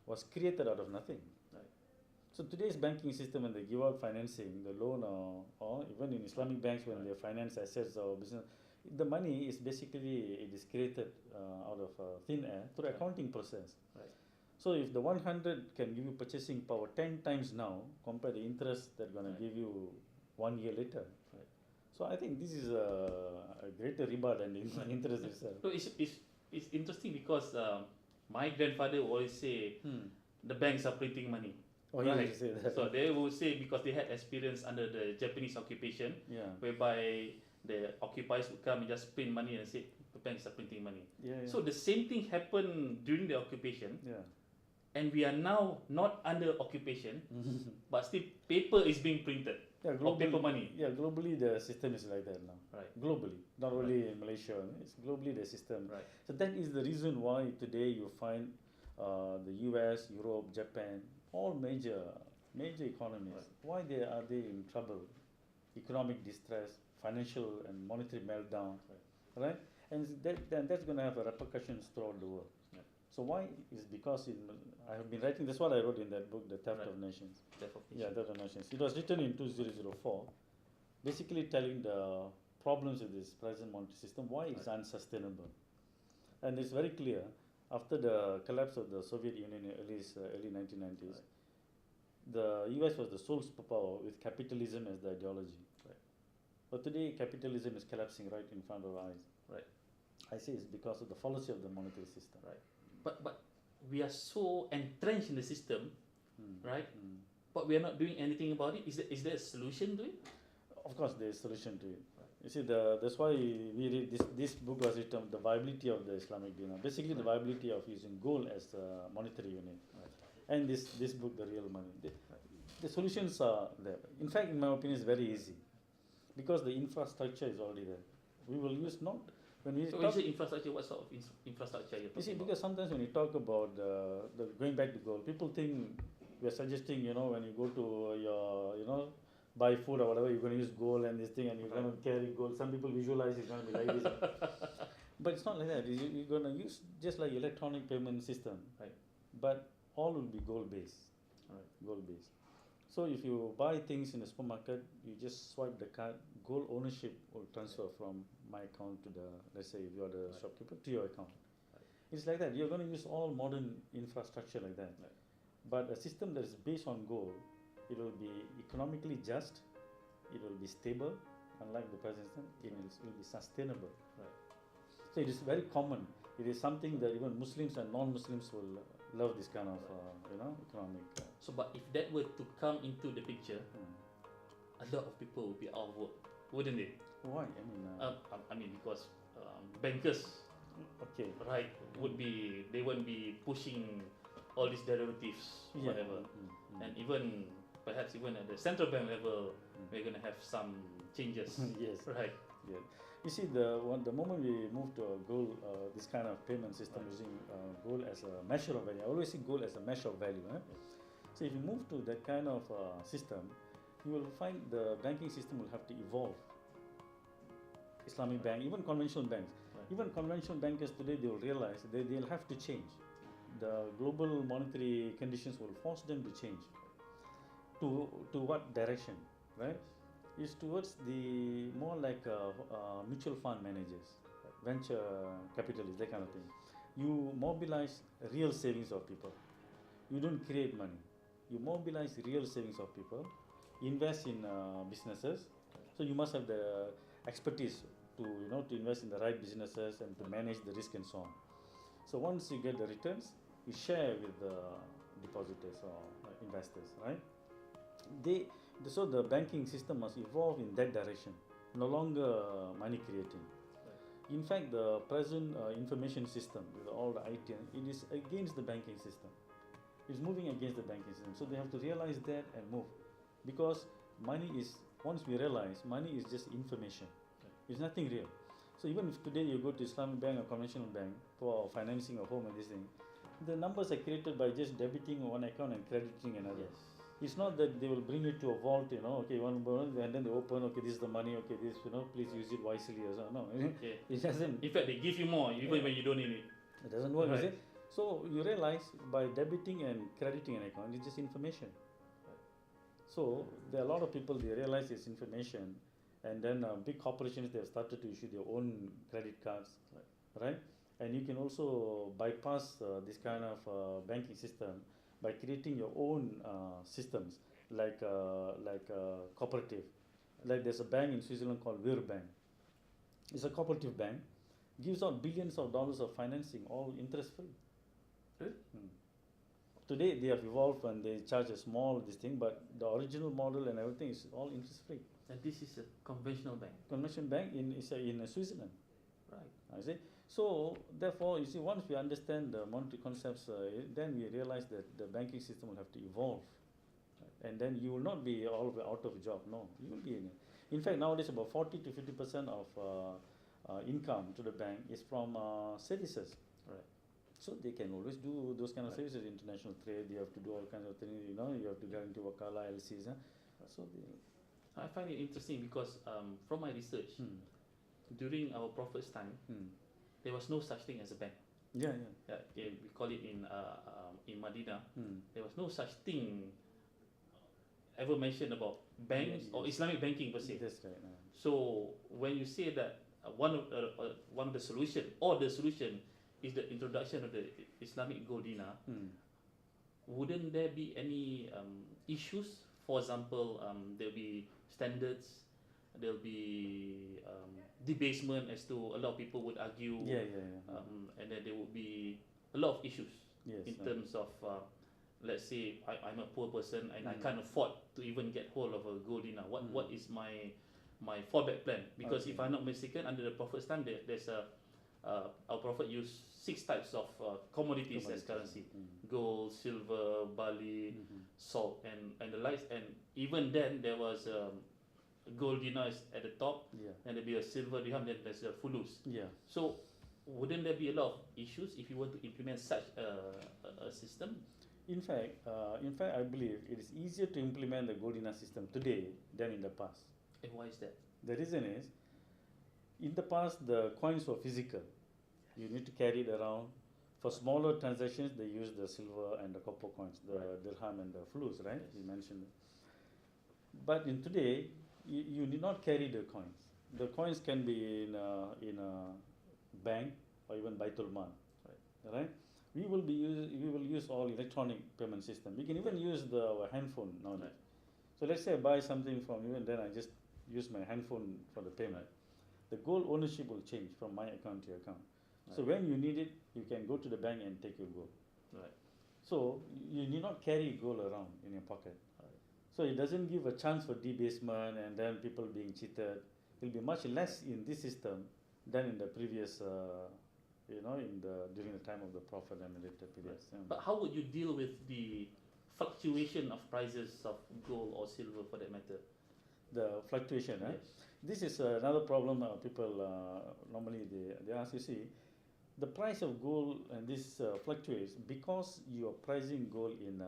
was created out of nothing. Right. So today's banking system, when they give out financing, the loan, or even in Islamic banks when they finance assets or business, the money is basically it is created out of thin air through accounting process. Right. So if the 100 can give you purchasing power 10 times now compared to interest they're going to give you 1 year later. Right. So I think this is a greater riba than the interest itself. So it's interesting because my grandfather always say the banks are printing money. Oh, he used to say that. So they will say because they had experience under the Japanese occupation, Yeah. whereby the occupiers would come and just print money and say the banks are printing money. Yeah, yeah. So the same thing happened during the occupation, Yeah. and we are now not under occupation, but still paper is being printed. Yeah, Or paper money. Yeah, globally the system is like that now. Right. Globally, not only in Malaysia, it's globally the system. Right. So that is the reason why today you find the US, Europe, Japan, all major economies. Why are they in trouble? Economic distress, financial and monetary meltdown, right? And that's going to have repercussions throughout the world. Yeah. So why is because I have been writing. That's what I wrote in that book, The Theft Right. of Nations. Theft of Yeah, Theft of Nations. It was written in 2004, basically telling the problems with this present monetary system, why it's unsustainable. And it's very clear after the collapse of the Soviet Union in early 1990s. The US was the sole superpower with capitalism as the ideology. Right. But today, capitalism is collapsing right in front of our eyes. Right. I say it's because of the fallacy of the monetary system. Right. But we are so entrenched in the system, right? But we are not doing anything about it. Is there a solution to it? Of course, there is a solution to it. You see, that's why we read this book was written, the viability of the Islamic dinar. Basically, the viability of using gold as a monetary unit. And this book, The Real Money. The solutions are there. In fact, in my opinion, it's very easy. Because the infrastructure is already there. We will use not... When we So talk, when you say infrastructure, what sort of infrastructure you're you talking see, about? because sometimes when you talk about the going back to gold, people think we are suggesting, when you go to your, buy food or whatever, you're going to use gold and this thing and you're going to carry gold. Some people visualize it's going to be like this. But it's not like that. You're going to use just like electronic payment system. Right. But all will be gold based. Right. Gold based. So if you buy things in the supermarket, you just swipe the card, gold ownership will transfer from my account to the, let's say if you're the shopkeeper, to your account. Right. It's like that. You're going to use all modern infrastructure like that. Right. But a system that is based on gold, it will be economically just, it will be stable, unlike the present system, it will be sustainable. Right. So it is very common. It is something that even Muslims and non-Muslims will love this kind of, economic. So, but if that were to come into the picture, a lot of people would be out of work, wouldn't they? Why? I mean, because bankers, Okay. right, they won't be pushing all these derivatives, Yeah. whatever, and even perhaps even at the central bank level, we're going to have some changes. Yes. Right. Yeah. You see, the moment we move to a gold, this kind of payment system using gold as a measure of value, I always see gold as a measure of value. So if you move to that kind of system, you will find the banking system will have to evolve. Islamic bank, even conventional banks, even conventional bankers today, they will realize they'll have to change. The global monetary conditions will force them to change. To what direction, right? Is towards the more like mutual fund managers, venture capitalists, that kind of thing. You mobilize real savings of people. You don't create money. You mobilize real savings of people, invest in businesses. So you must have the expertise to invest in the right businesses and to manage the risk and so on. So once you get the returns, you share with the depositors or investors, right? So the banking system must evolve in that direction, no longer money creating. In fact, the present information system with all the IT, it is against the banking system. It's moving against the banking system. So they have to realize that and move, because money is, once we realize, money is just information. It's nothing real. So even if today you go to Islamic bank or conventional bank for financing a home and this thing, the numbers are created by just debiting one account and crediting another. Yes. It's not that they will bring it to a vault, okay, one and then they open, okay, this is the money, okay, this, please use it wisely or so. No, Okay. it doesn't. In fact, they give you more even when you don't need it. It doesn't work, Right. is it? So you realize by debiting and crediting an account, it's just information. So there are a lot of people, they realize it's information, and then big corporations, they have started to issue their own credit cards, right? And you can also bypass this kind of banking system by creating your own systems, like cooperative. Like there's a bank in Switzerland called Wir Bank. It's a cooperative bank, gives out billions of dollars of financing, all interest free. Really? Today they have evolved and they charge a small this thing, but the original model and everything is all interest free. And this is a conventional bank. Conventional bank in Switzerland. Right. I see. So therefore, you see, once we understand the monetary concepts, then we realize that the banking system will have to evolve, and then you will not be all out of a job. No, you will be in fact, nowadays about 40 to 50% of income to the bank is from services. Right. So they can always do those kind of services, international trade. You have to do all kinds of things. You know, you have to guarantee wakala, LCs. So I find it interesting because from my research, during our Prophet's time, there was no such thing as a bank. Yeah. We call it in Medina. There was no such thing ever mentioned about banks or Islamic banking per se. That's right. So when you say that one of the solution or the solution is the introduction of the Islamic gold dinar, wouldn't there be any issues? For example, there'll be standards, there'll be debasement, as to a lot of people would argue, and then there would be a lot of issues in terms of, let's say I'm a poor person and I can't afford to even get hold of a gold dinar. What is my fallback plan? Because if I'm not mistaken, under the Prophet's time, there's our Prophet used 6 types of commodities as currency: gold, silver, barley, salt, and the likes. And even then, there was gold dinar at the top, and there'll be a silver dirham, then there's a fulus. So wouldn't there be a lot of issues if you want to implement such a system? In fact, I believe it is easier to implement the gold dinar system today than in the past. And why is that? The reason is, in the past, the coins were physical. You need to carry it around. For smaller transactions, they use the silver and the copper coins, the dirham and the fulus, right? You mentioned. But in today, you need not carry the coins. The coins can be in a bank or even Baitul Mal, right? We will use all electronic payment system. We can even use our handphone nowadays. So let's say I buy something from you, and then I just use my handphone for the payment. The gold ownership will change from my account to your account. So when you need it, you can go to the bank and take your gold. So you need not carry gold around in your pocket. So it doesn't give a chance for debasement and then people being cheated. It will be much less in this system than in the previous, during the time of the Prophet and the later periods. But how would you deal with the fluctuation of prices of gold or silver, for that matter? The fluctuation, Yes. This is another problem people normally they ask. You see, the price of gold and this fluctuates because you are pricing gold in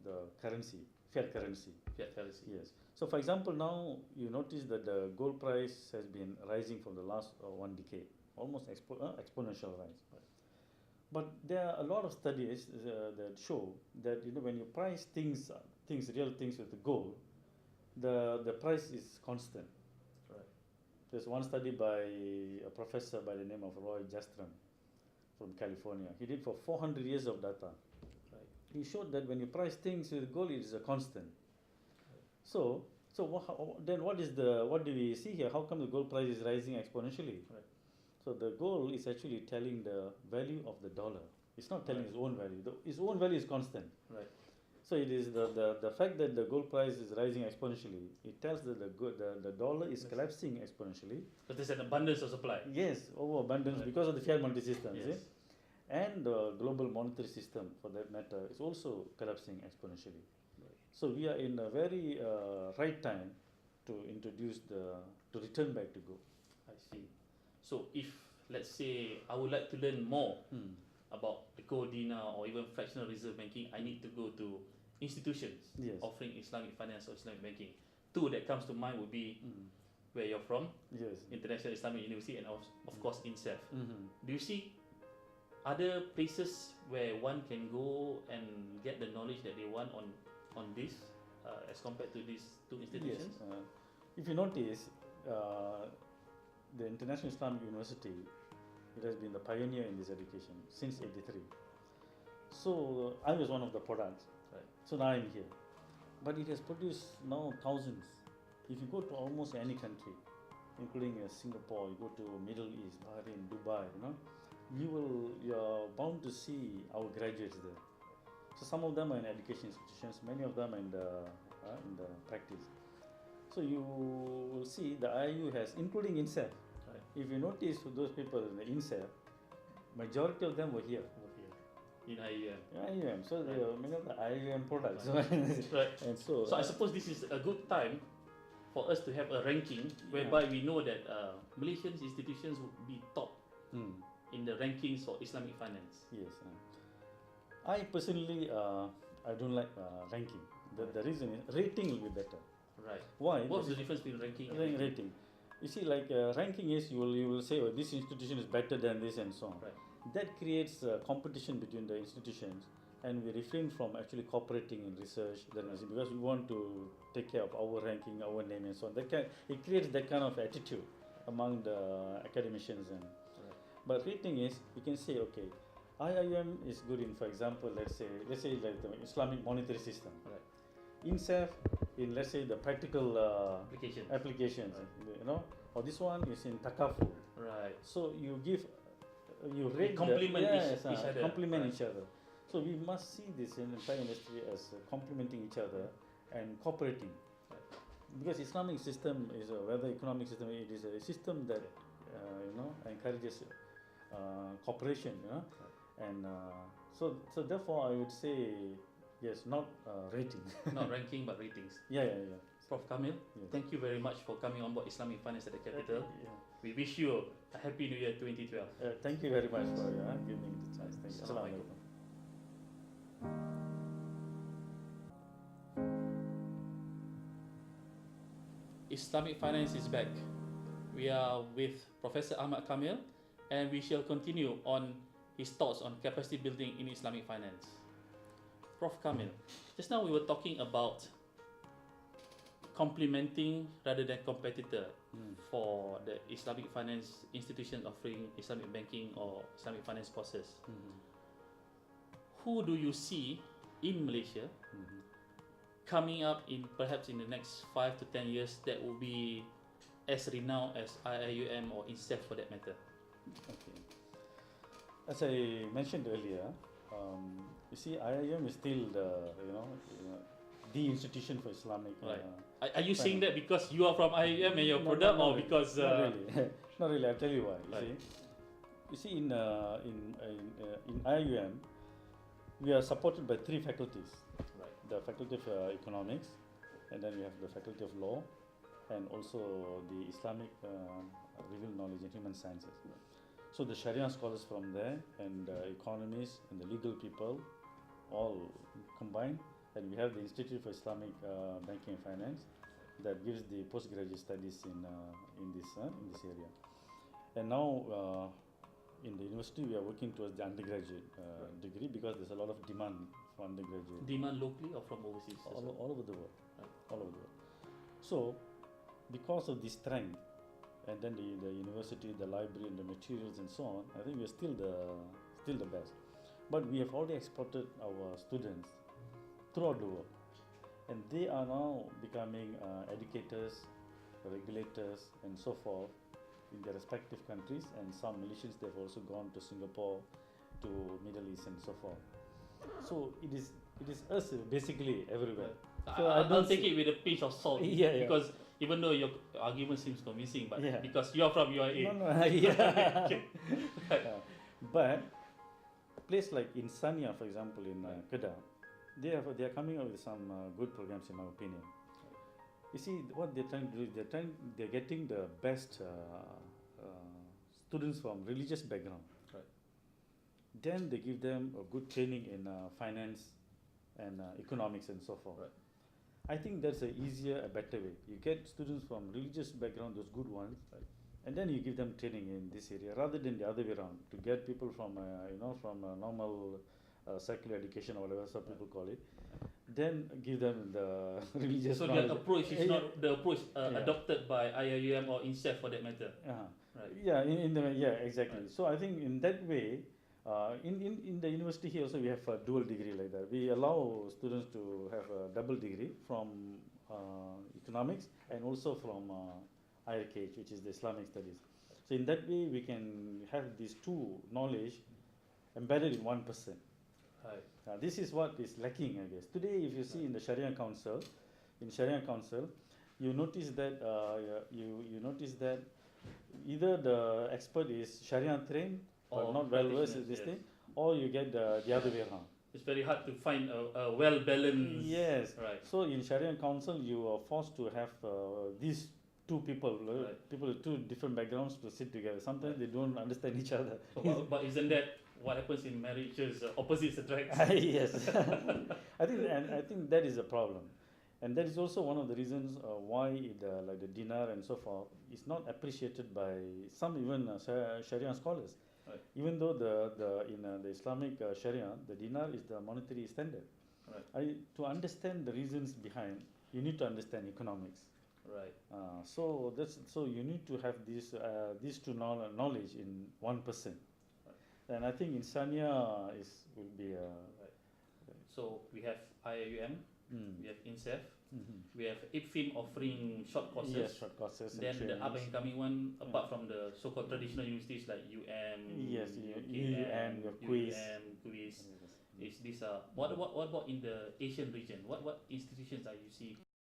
the currency, fiat currency. Fiat currency. Yes. So for example, now you notice that the gold price has been rising for the last 1 decade, almost exponential rise. But there are a lot of studies that show that when you price real things with the gold, the price is constant. There's one study by a professor by the name of Roy Jastram from California. He did for 400 years of data. He showed that when you price things with gold, it is a constant. So then what do we see here? How come the gold price is rising exponentially? So the gold is actually telling the value of the dollar. It's not telling its own value. Its own value is constant. So it is the fact that the gold price is rising exponentially. It tells that the dollar is collapsing exponentially. But there's an abundance of supply. Yes, overabundance because of the fiat monetary system. Yes. And the global monetary system, for that matter, is also collapsing exponentially. So we are in a very right time to return back to gold. I see. So if, let's say, I would like to learn more about the gold dinar or even fractional reserve banking, I need to go to institutions offering Islamic finance or Islamic banking. 2 that comes to mind would be where you're from, International Islamic University, and of course INSEF. Do you see other places where one can go and get the knowledge that they want on this as compared to these two Yes. institutions? If you notice, the International Islamic University, it has been the pioneer in this education since '83. So I was one of the products. Right. So now I'm here. But it has produced now thousands. If you go to almost any country, including Singapore, you go to Middle East, Bahrain, Dubai, you're bound to see our graduates there. So some of them are in education institutions, many of them are in the practice. So you will see the IIU has, including INSEF. Right. If you notice those people in the INSEF, majority of them were here. In IUM. IUM. So they are many of the IUM products. Right. And so I suppose this is a good time for us to have a ranking whereby we know that Malaysian institutions would be top in the rankings for Islamic finance. Yes. I personally, I don't like ranking. The reason is rating will be better. Right. Why? What's the difference between ranking and Rating. You see, like ranking is you will say, oh, this institution is better than this and so on. Right. That creates competition between the institutions, and we refrain from actually cooperating in research. Because we want to take care of our ranking, our name, and so on. It creates that kind of attitude among the academicians. But rating is, you can say, okay, IIM is good in, for example, let's say like the Islamic monetary system. Right. INSEF in, let's say, the practical applications, right. Or this one is in takaful. Right. So you rate complement each other. Complement right. each other. So we must see this in the entire industry as complementing each other and cooperating. Right. Because Islamic system is whether economic system, it is a system that encourages cooperation. Right. And so therefore I would say yes, not rating. Not ranking but ratings. Yeah. Prof. Kamil, Yes. thank you very much for coming on board Islamic Finance at the Capital. Yeah. We wish you a happy New Year 2012. Thank you very much for giving me the chance. Thank you. Assalamualaikum. Islamic Finance is back. We are with Professor Ahmad Kamil and we shall continue on his thoughts on capacity building in Islamic finance. Prof. Kamil, just now we were talking about complementing rather than competitor for the Islamic finance institution offering Islamic banking or Islamic finance courses. Who do you see in Malaysia coming up in perhaps in the next 5 to 10 years that will be as renowned as IIUM or INSEF for that matter? Okay. As I mentioned earlier, you see, IIM is still the institution for Islamic. Right. Are you saying that because you are from IIM and your product, or because? Not really. Not really. I'll tell you why. Right. You see, in IIM, we are supported by 3 faculties. Right. The Faculty of Economics, and then we have the Faculty of Law, and also the Islamic Revealed Knowledge and Human Sciences. So the Sharia scholars from there, and economists and the legal people, all combined, and we have the Institute for Islamic Banking and Finance that gives the postgraduate studies in this area. And now in the university we are working towards the undergraduate degree, because there's a lot of demand for undergraduate. Demand locally or from overseas? All over the world. Right. All over the world. So because of this strength, and then the university, the library, and the materials and so on, I think we're still the best. But we have already exported our students throughout the world, and they are now becoming educators, regulators, and so forth in their respective countries. And some Malaysians, they've also gone to Singapore, to Middle East, and so forth. So it is us basically everywhere. So I'll take it with a pinch of salt. Yeah. Because even though your argument seems convincing, but Yeah. because you are from UIA. No, yeah. Okay. Right. But a place like in Sanya, for example, in Kedah, they are coming up with some good programs, in my opinion. You see, what they're trying to do is they're getting the best students from religious background. Right. Then they give them a good training in finance and economics and so forth. Right. I think that's a easier, a better way. You get students from religious background, those good ones, Right. and then you give them training in this area rather than the other way around, to get people from from a normal secular education or whatever some people call it, then give them the religious So knowledge. their approach is not the approach Yeah. adopted by IIUM or INSEF for that matter. Uh-huh. Right. Yeah, in the exactly. Right. So I think in that way, in the university here also we have a dual degree like that. We allow students to have a double degree from economics and also from IRKH, which is the Islamic studies. So in that way we can have these two knowledge embedded in one person. Right. This is what is lacking, I guess. Today, if you see in the Sharia Council, you notice that you notice that either the expert is Sharia trained or not well versed in this thing, or you get the other way around. It's very hard to find a well balanced. Yes. Right. So in Sharia Council, you are forced to have these two people, Right. people with two different backgrounds to sit together. Sometimes they don't understand each other. But isn't that what happens in marriages? Opposites attract. Yes. I think that is a problem, and that is also one of the reasons why like the dinar and so forth is not appreciated by some even Sharia scholars. Right. Even though in the Islamic Sharia, the dinar is the monetary standard. Right. To understand the reasons behind, you need to understand economics. Right. So you need to have these two knowledge in one person. Right. And I think insania will be Right. So we have IIUM, we have INSEF, we have IPFIM offering short courses. Yes, short courses. Then and the up and trainings. coming one, apart from the so-called traditional universities like Yes, UM, UM, your quiz. quiz. Yes. Is this what about in the Asian region? What institutions are you see